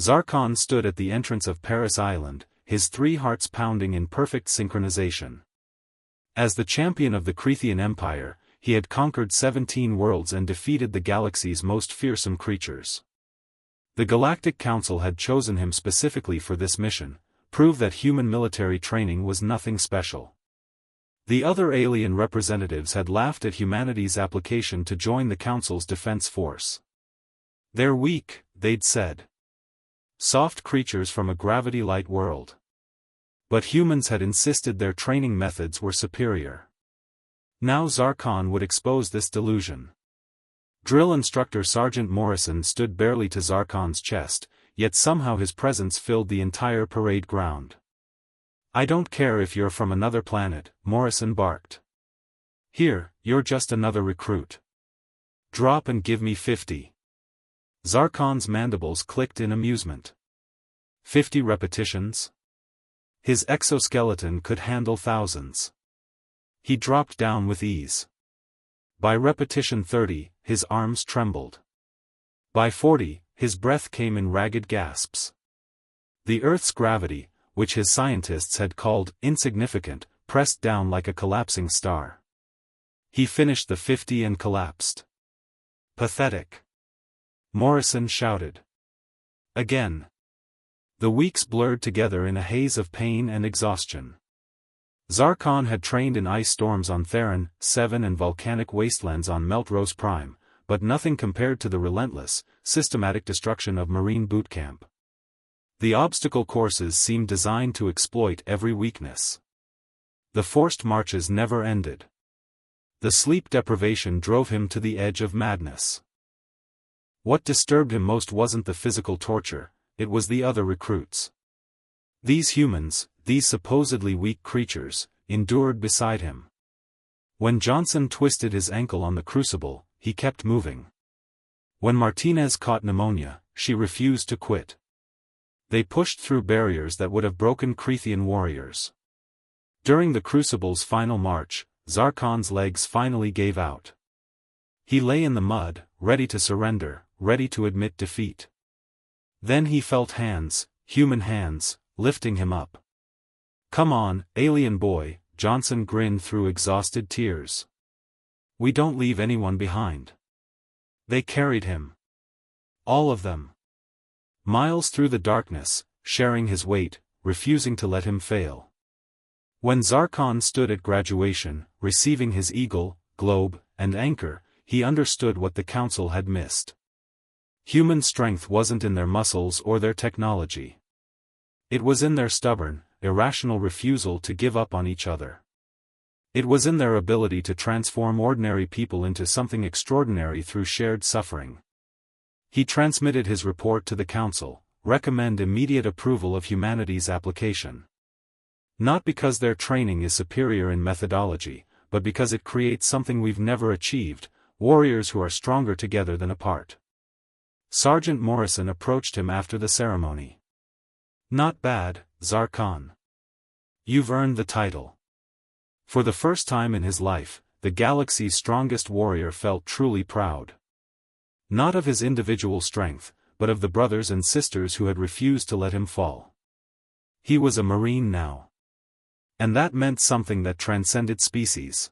Zarkon stood at the entrance of Paris Island, his 3 hearts pounding in perfect synchronization. As the champion of the Crethean Empire, he had conquered 17 worlds and defeated the galaxy's most fearsome creatures. The Galactic Council had chosen him specifically for this mission, prove that human military training was nothing special. The other alien representatives had laughed at humanity's application to join the Council's defense force. "They're weak," they'd said. "Soft creatures from a gravity-light world." But humans had insisted their training methods were superior. Now Zarkon would expose this delusion. Drill Instructor Sergeant Morrison stood barely to Zarkon's chest, yet somehow his presence filled the entire parade ground. "I don't care if you're from another planet," Morrison barked. "Here, you're just another recruit. Drop and give me 50. Zarkon's mandibles clicked in amusement. 50 repetitions? His exoskeleton could handle thousands. He dropped down with ease. By repetition 30, his arms trembled. By 40, his breath came in ragged gasps. The Earth's gravity, which his scientists had called insignificant, pressed down like a collapsing star. He finished the 50 and collapsed. "Pathetic," Morrison shouted. Again. The weeks blurred together in a haze of pain and exhaustion. Zarkon had trained in ice storms on Theron 7 and volcanic wastelands on Melrose Prime, but nothing compared to the relentless, systematic destruction of Marine Bootcamp. The obstacle courses seemed designed to exploit every weakness. The forced marches never ended. The sleep deprivation drove him to the edge of madness. What disturbed him most wasn't the physical torture, it was the other recruits. These humans, these supposedly weak creatures, endured beside him. When Johnson twisted his ankle on the crucible, he kept moving. When Martinez caught pneumonia, she refused to quit. They pushed through barriers that would have broken Crethean warriors. During the crucible's final march, Zarkon's legs finally gave out. He lay in the mud, ready to surrender, ready to admit defeat. Then he felt hands, human hands, lifting him up. "Come on, alien boy," Johnson grinned through exhausted tears. "We don't leave anyone behind." They carried him. All of them. Miles through the darkness, sharing his weight, refusing to let him fail. When Zarkon stood at graduation, receiving his eagle, globe, and anchor, he understood what the Council had missed. Human strength wasn't in their muscles or their technology. It was in their stubborn, irrational refusal to give up on each other. It was in their ability to transform ordinary people into something extraordinary through shared suffering. He transmitted his report to the Council, recommend immediate approval of humanity's application. Not because their training is superior in methodology, but because it creates something we've never achieved, warriors who are stronger together than apart. Sergeant Morrison approached him after the ceremony. "Not bad, Zarkon. You've earned the title." For the first time in his life, the galaxy's strongest warrior felt truly proud. Not of his individual strength, but of the brothers and sisters who had refused to let him fall. He was a Marine now. And that meant something that transcended species.